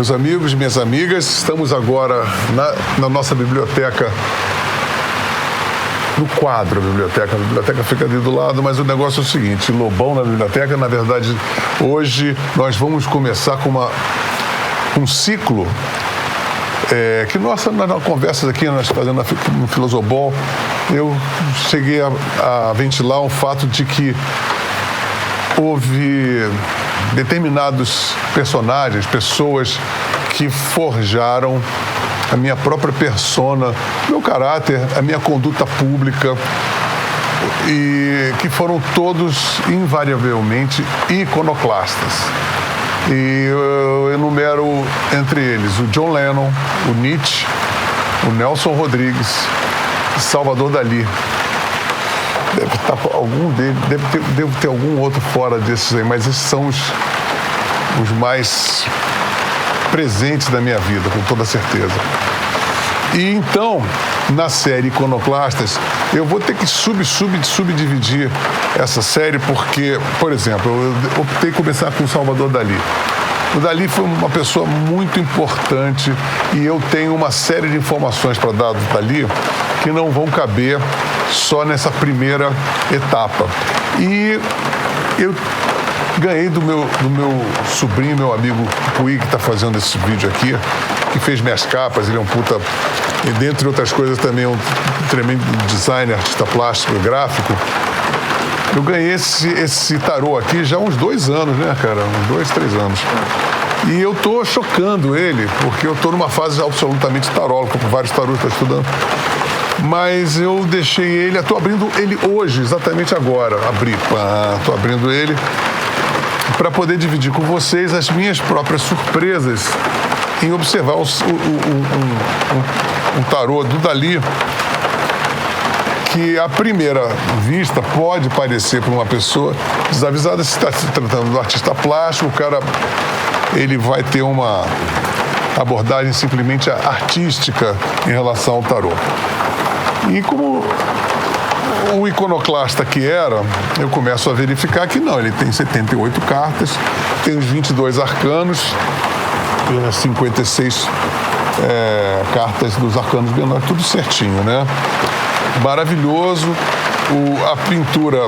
Meus amigos, minhas amigas, estamos agora na nossa biblioteca, no quadro a biblioteca fica ali do lado, mas o negócio é o seguinte, Lobão na biblioteca, na verdade, hoje nós vamos começar com um ciclo que nas conversas aqui, nós fazendo no Filosofal, eu cheguei a ventilar o fato de que houve determinados personagens, pessoas que forjaram a minha própria persona, meu caráter, a minha conduta pública, e que foram todos invariavelmente iconoclastas. E eu enumero entre eles o John Lennon, o Nietzsche, o Nelson Rodrigues, Salvador Dalí. Deve estar algum deles, deve ter algum outro fora desses aí, mas esses são os mais presentes da minha vida, com toda certeza. E então, na série Iconoclastas, eu vou ter que subdividir essa série porque, por exemplo, eu optei começar com o Salvador Dalí. O Dalí foi uma pessoa muito importante e eu tenho uma série de informações para dar do Dalí que não vão caber só nessa primeira etapa. E eu ganhei do meu sobrinho, meu amigo Pui, que está fazendo esse vídeo aqui, que fez minhas capas, ele é um puta, e dentre outras coisas também é um tremendo designer, artista plástico, gráfico. Eu ganhei esse tarô aqui já há uns 2 anos, né, cara? Uns 2, 3 anos. E eu tô chocando ele, porque eu tô numa fase absolutamente taróloga, com vários tarôs que eu tô estudando. Mas eu deixei ele, eu tô abrindo ele hoje, exatamente agora. Tô abrindo ele para poder dividir com vocês as minhas próprias surpresas em observar um tarô do Dalí, que à primeira vista pode parecer para uma pessoa desavisada, se está se tratando do artista plástico, o cara ele vai ter uma abordagem simplesmente artística em relação ao tarô. E como o iconoclasta que era, eu começo a verificar que não, ele tem 78 cartas, tem os 22 arcanos, 56 cartas dos arcanos menores, tudo certinho, né? Maravilhoso, a pintura,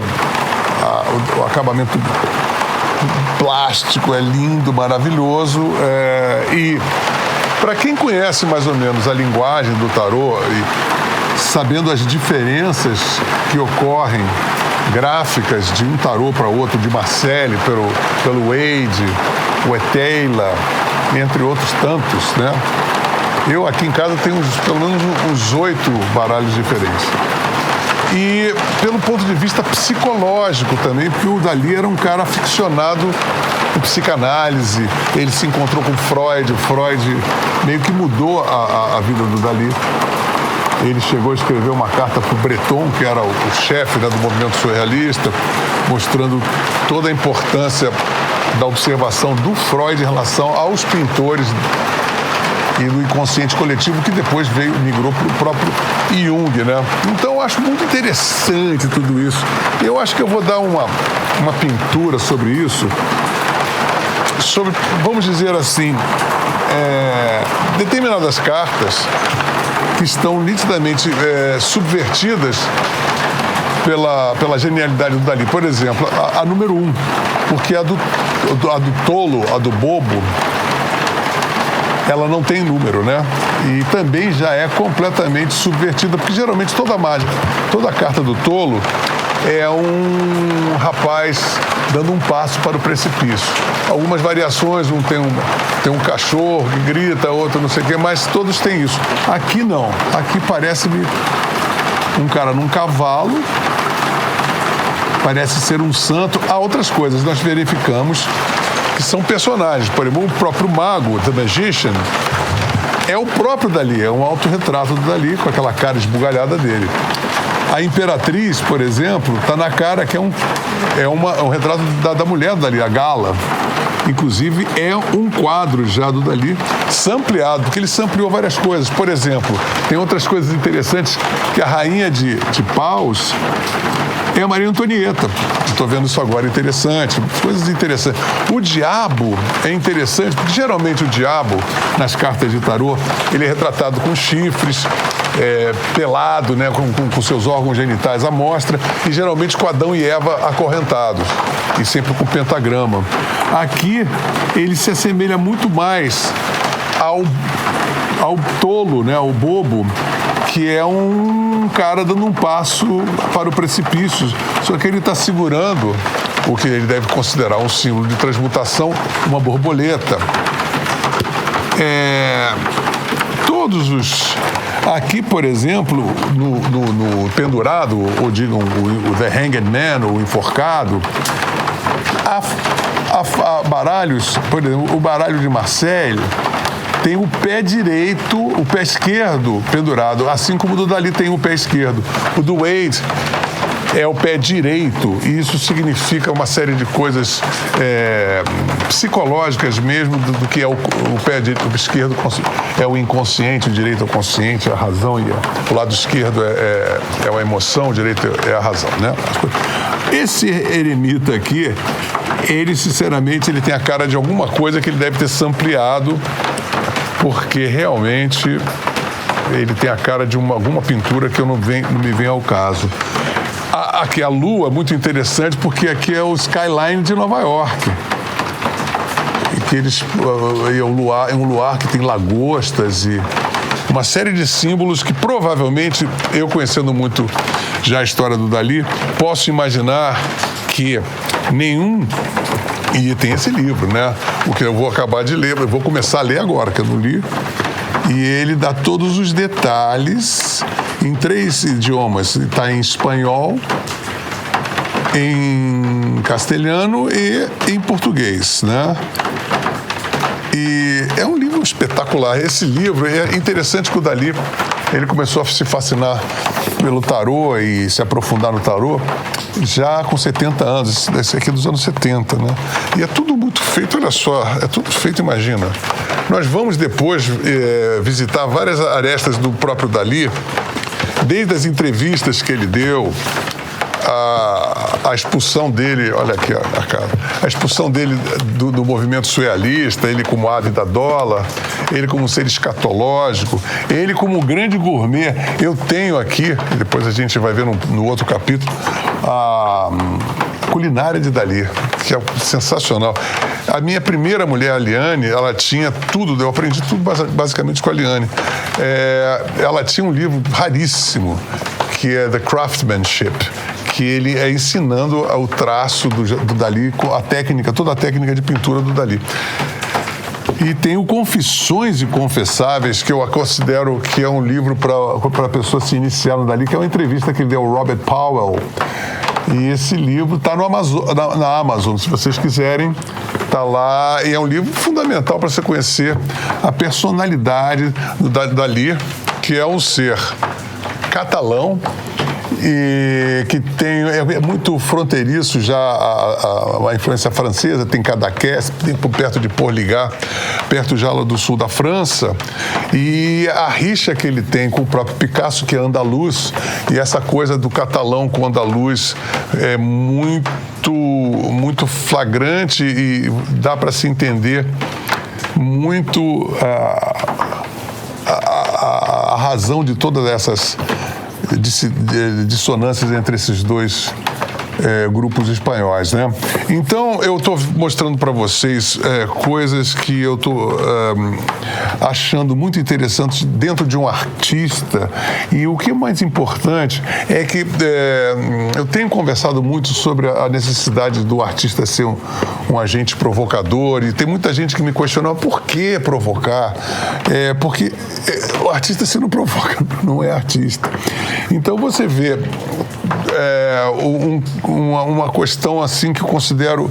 o acabamento plástico é lindo, maravilhoso, e para quem conhece mais ou menos a linguagem do tarô e sabendo as diferenças que ocorrem gráficas de um tarô para outro, de Marcelli pelo Wade, o Etela, entre outros tantos, né? Eu aqui em casa tenho pelo menos uns 8 baralhos diferentes. E pelo ponto de vista psicológico também, porque o Dalí era um cara aficionado em psicanálise, ele se encontrou com Freud, o Freud meio que mudou a vida do Dalí. Ele chegou a escrever uma carta para o Breton, que era o chefe, né, do movimento surrealista, mostrando toda a importância da observação do Freud em relação aos pintores e do inconsciente coletivo, que depois migrou para o próprio Jung, né? Então, eu acho muito interessante tudo isso. Eu acho que eu vou dar uma pintura sobre isso, vamos dizer assim, determinadas cartas que estão nitidamente subvertidas pela genialidade do Dalí. Por exemplo, a número 1, porque a do tolo, a do bobo, ela não tem número, né? E também já é completamente subvertida, porque geralmente toda carta do tolo é um rapaz dando um passo para o precipício. Algumas variações, um tem um cachorro que grita, outro não sei o quê, mas todos têm isso. Aqui não. Aqui parece-me um cara num cavalo, parece ser um santo. Há outras coisas, nós verificamos que são personagens. Por exemplo, o próprio mago, The Magician, é o próprio Dalí, é um autorretrato do Dalí, com aquela cara esbugalhada dele. A Imperatriz, por exemplo, está na cara que é um retrato da mulher do Dalí, a Gala. Inclusive, é um quadro já do Dalí sampleado, porque ele sampleou várias coisas. Por exemplo, tem outras coisas interessantes, que a rainha de paus é a Maria Antonieta. Estou vendo isso agora, interessante, coisas interessantes. O diabo é interessante, porque geralmente o diabo, nas cartas de tarô, ele é retratado com chifres, pelado, né, com seus órgãos genitais à mostra, e geralmente com Adão e Eva acorrentados, e sempre com pentagrama. Aqui, ele se assemelha muito mais ao tolo, né, ao bobo, que é um cara dando um passo para o precipício, só que ele está segurando o que ele deve considerar um símbolo de transmutação, uma borboleta. Todos os... Aqui, por exemplo, no pendurado, ou digam o The Hanged Man, ou o enforcado, há baralhos, por exemplo, o baralho de Marseille tem o pé direito, o pé esquerdo pendurado, assim como o do Dalí tem o pé esquerdo. O do Wade é o pé direito, e isso significa uma série de coisas psicológicas mesmo, do que é o pé esquerdo, é o inconsciente, o direito é o consciente, a razão, e o lado esquerdo é a emoção, o direito é a razão, né? Esse eremita aqui, ele, sinceramente, ele tem a cara de alguma coisa que ele deve ter sampleado, porque realmente ele tem a cara de alguma pintura que não me vem ao caso. Aqui a lua é muito interessante, porque aqui é o skyline de Nova York. E que é um luar que tem lagostas e uma série de símbolos que provavelmente, eu conhecendo muito já a história do Dalí, posso imaginar que nenhum... E tem esse livro, né? O que eu vou acabar de ler, eu vou começar a ler agora, que eu não li. E ele dá todos os detalhes em 3 idiomas. Está em espanhol, em castelhano e em português, né? E é um livro espetacular. Esse livro é interessante, que o Dalí, ele começou a se fascinar pelo tarô e se aprofundar no tarô já com 70 anos. Esse aqui é dos anos 70, né? E é tudo muito feito, olha só, é tudo feito, imagina. Nós vamos depois visitar várias arestas do próprio Dalí, desde as entrevistas que ele deu, a expulsão dele, olha aqui a cara, a expulsão dele do movimento surrealista, ele como ave da dólar, ele como ser escatológico, ele como grande gourmet. Eu tenho aqui, depois a gente vai ver no outro capítulo, a culinária de Dalí, que é sensacional. A minha primeira mulher, a Liane, ela tinha tudo, eu aprendi tudo basicamente com a Liane. Ela tinha um livro raríssimo, que é The Craftsmanship, que ele é ensinando o traço do Dalí, toda a técnica de pintura do Dalí. E tem o Confissões Inconfessáveis, que eu considero que é um livro para a pessoa se iniciar no Dalí, que é uma entrevista que ele deu ao Robert Powell. E esse livro está na Amazon, se vocês quiserem, está lá. E é um livro fundamental para você conhecer a personalidade do Dalí, que é um ser catalão, e que é muito fronteiriço já a influência francesa, tem Cadaqués, tem perto de Portligat, perto já lá do sul da França, e a rixa que ele tem com o próprio Picasso, que é andaluz, e essa coisa do catalão com andaluz é muito flagrante, e dá para se entender muito a razão de todas essas dissonâncias entre esses dois grupos espanhóis, né? Então, eu estou mostrando para vocês coisas que eu estou achando muito interessantes dentro de um artista. E o que é mais importante é que eu tenho conversado muito sobre a necessidade do artista ser um agente provocador, e tem muita gente que me questiona por que provocar. Porque o artista, se não provoca, não é artista. Então, você vê uma questão assim que eu considero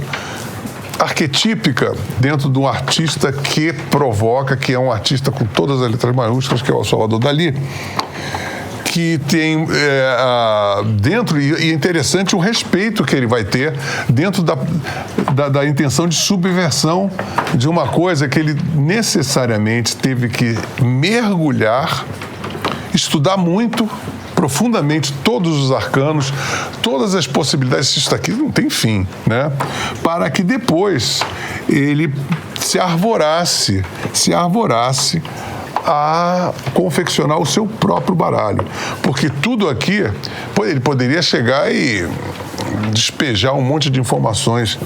arquetípica dentro de um artista que provoca, que é um artista com todas as letras maiúsculas, que é o Salvador Dalí, que tem dentro, e é interessante o respeito que ele vai ter dentro da intenção de subversão de uma coisa que ele necessariamente teve que mergulhar, estudar muito, profundamente, todos os arcanos, todas as possibilidades, isso aqui não tem fim, né? Para que depois ele se arvorasse a confeccionar o seu próprio baralho. Porque tudo aqui, ele poderia chegar e despejar um monte de informações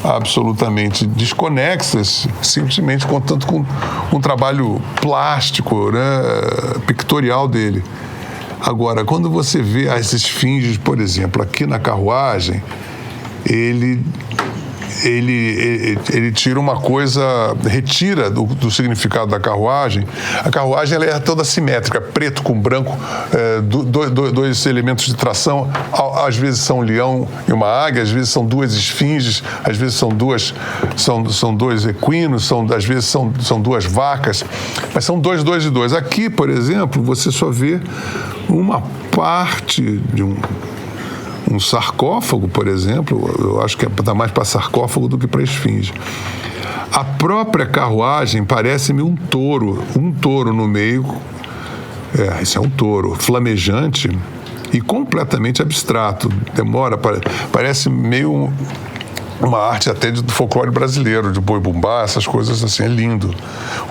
absolutamente desconexas, simplesmente contanto com um trabalho plástico, né, pictorial dele. Agora, quando você vê as esfinges, por exemplo, aqui na carruagem, ele tira uma coisa, retira do significado da carruagem. A carruagem ela é toda simétrica, preto com branco, dois elementos de tração. Às vezes são um leão e uma águia, às vezes são duas esfinges, às vezes são dois equinos, às vezes são duas vacas, mas são dois e dois. Aqui, por exemplo, você só vê uma parte de um sarcófago, por exemplo. Eu acho que está mais para sarcófago do que para esfinge. A própria carruagem parece-me um touro no meio. Esse é um touro flamejante e completamente abstrato. Parece meio uma arte até do folclore brasileiro, de boi-bumbá, essas coisas assim, é lindo.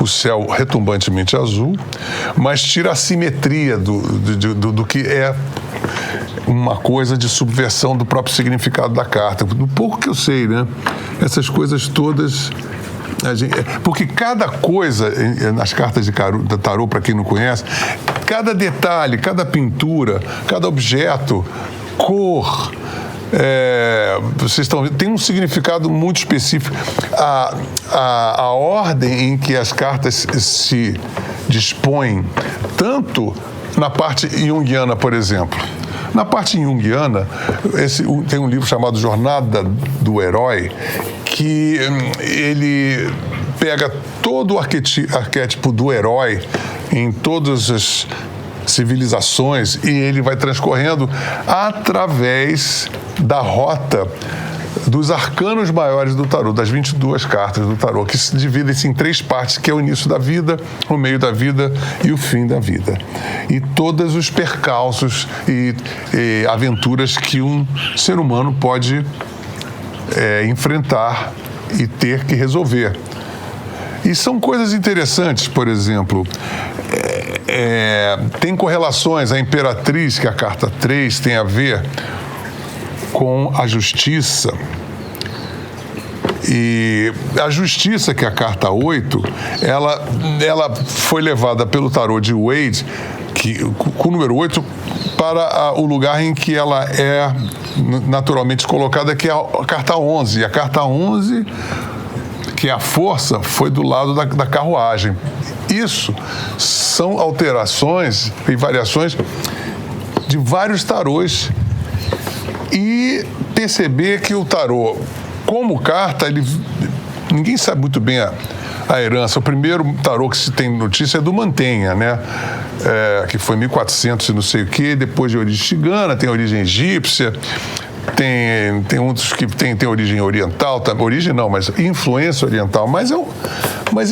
O céu retumbantemente azul, mas tira a simetria do que é uma coisa de subversão do próprio significado da carta. Do pouco que eu sei, né? Essas coisas todas... porque cada coisa, nas cartas de tarô, para quem não conhece, cada detalhe, cada pintura, cada objeto, cor... vocês estão vendo, tem um significado muito específico. A ordem em que as cartas se dispõem, tanto na parte junguiana, por exemplo. Na parte junguiana, tem um livro chamado Jornada do Herói, que ele pega todo o arquétipo do herói em todas as civilizações e ele vai transcorrendo através da rota dos arcanos maiores do tarô, das 22 cartas do tarô, que se dividem-se em 3 partes, que é o início da vida, o meio da vida e o fim da vida. E todos os percalços e aventuras que um ser humano pode enfrentar e ter que resolver. E são coisas interessantes, por exemplo, tem correlações. A Imperatriz, que é a carta 3, tem a ver com a justiça. E a justiça, que é a carta 8, ela foi levada pelo tarô de Wade, com o número 8, para o lugar em que ela é naturalmente colocada, que é a carta 11. E a carta 11, que é a força, foi do lado da carruagem. Isso são alterações e variações de vários tarôs. E perceber que o tarô, como carta, ninguém sabe muito bem a herança. O primeiro tarô que se tem notícia é do Mantenha, né? Que foi em 1400 e não sei o quê, depois de origem cigana, tem origem egípcia, tem outros que tem origem oriental, origem não, mas influência oriental. Mas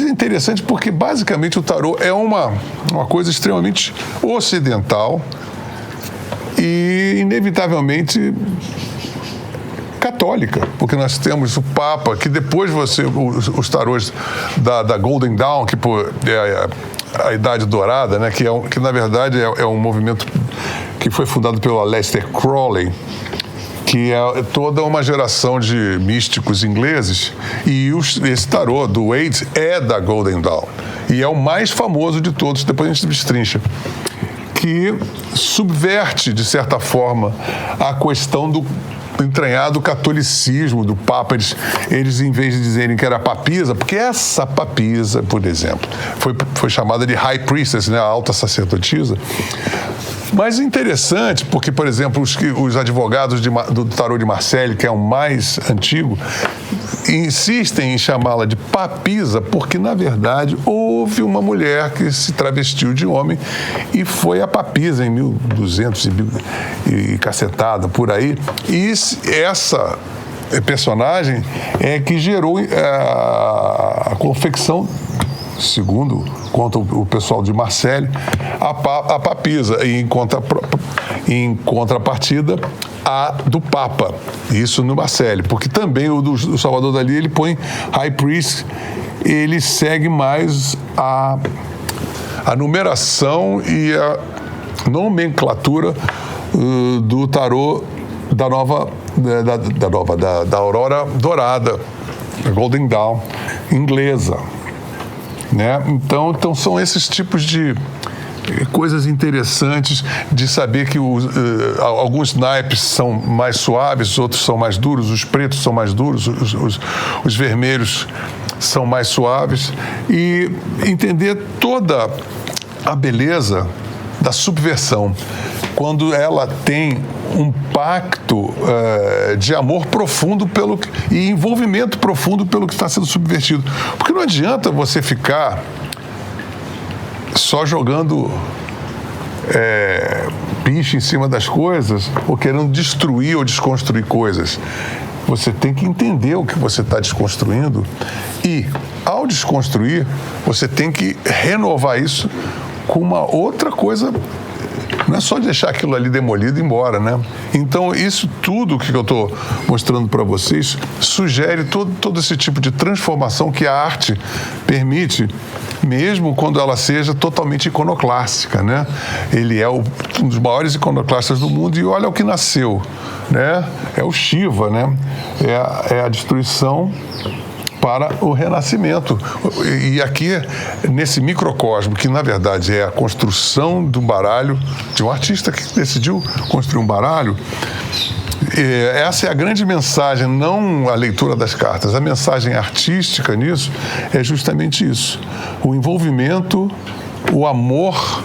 é interessante porque, basicamente, o tarô é uma coisa extremamente ocidental e, inevitavelmente, católica, porque nós temos o Papa, que depois os tarôs da Golden Dawn, que é a Idade Dourada, né, que na verdade é um movimento que foi fundado pelo Aleister Crowley, que é toda uma geração de místicos ingleses, e esse tarô do Wade é da Golden Dawn, e é o mais famoso de todos, depois a gente destrincha, que subverte, de certa forma, a questão do entranhado catolicismo do Papa. Eles, em vez de dizerem que era papisa, porque essa papisa, por exemplo, foi chamada de High Priestess, né, a alta sacerdotisa. Mas interessante, porque, por exemplo, os advogados do tarô de Marseille, que é o mais antigo, insistem em chamá-la de papisa porque, na verdade, houve uma mulher que se travestiu de homem e foi a papisa em 1200 e cacetada, por aí. E essa personagem é que gerou a confecção, segundo conta o pessoal de Marseille, a papisa, e em contrapartida a do Papa, isso no Marseille, porque também o do Salvador Dalí, ele põe High Priest, ele segue mais a numeração e a nomenclatura do tarô da Aurora Dourada, a Golden Dawn inglesa, né? Então são esses tipos de coisas interessantes de saber que alguns naipes são mais suaves, outros são mais duros, os pretos são mais duros, os vermelhos são mais suaves, e entender toda a beleza da subversão, quando ela tem um pacto de amor profundo e envolvimento profundo pelo que está sendo subvertido. Porque não adianta você ficar só jogando bicho em cima das coisas ou querendo destruir ou desconstruir coisas. Você tem que entender o que você está desconstruindo e, ao desconstruir, você tem que renovar isso com uma outra coisa. Não é só deixar aquilo ali demolido e ir embora, né? Então, isso tudo que eu estou mostrando para vocês sugere todo esse tipo de transformação que a arte permite, mesmo quando ela seja totalmente iconoclástica, né? Ele é um dos maiores iconoclastas do mundo e olha o que nasceu, né? É o Shiva, né? É a destruição para o renascimento. E aqui, nesse microcosmo, que na verdade é a construção do baralho, de um artista que decidiu construir um baralho, essa é a grande mensagem, não a leitura das cartas. A mensagem artística nisso é justamente isso. O envolvimento, o amor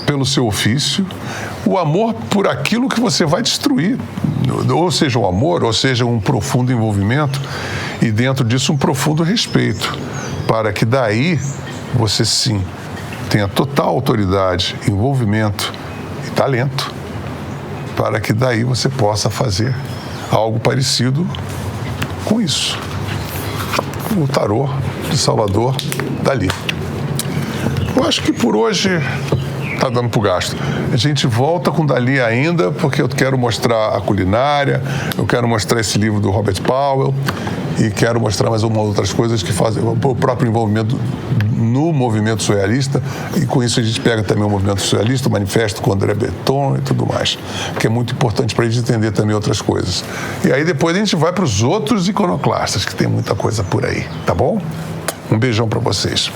pelo seu ofício, o amor por aquilo que você vai destruir, ou seja, o amor, ou seja, um profundo envolvimento e dentro disso um profundo respeito, para que daí você sim tenha total autoridade, envolvimento e talento, para que daí você possa fazer algo parecido com isso. O tarô de Salvador Dalí. Eu acho que por hoje está dando para o gasto. A gente volta com Dalí ainda, porque eu quero mostrar a culinária, eu quero mostrar esse livro do Robert Powell e quero mostrar mais algumas outras coisas que fazem o próprio envolvimento no movimento surrealista, e com isso a gente pega também o movimento surrealista, o manifesto com André Breton e tudo mais, que é muito importante para a gente entender também outras coisas. E aí depois a gente vai para os outros iconoclastas, que tem muita coisa por aí, tá bom? Um beijão para vocês.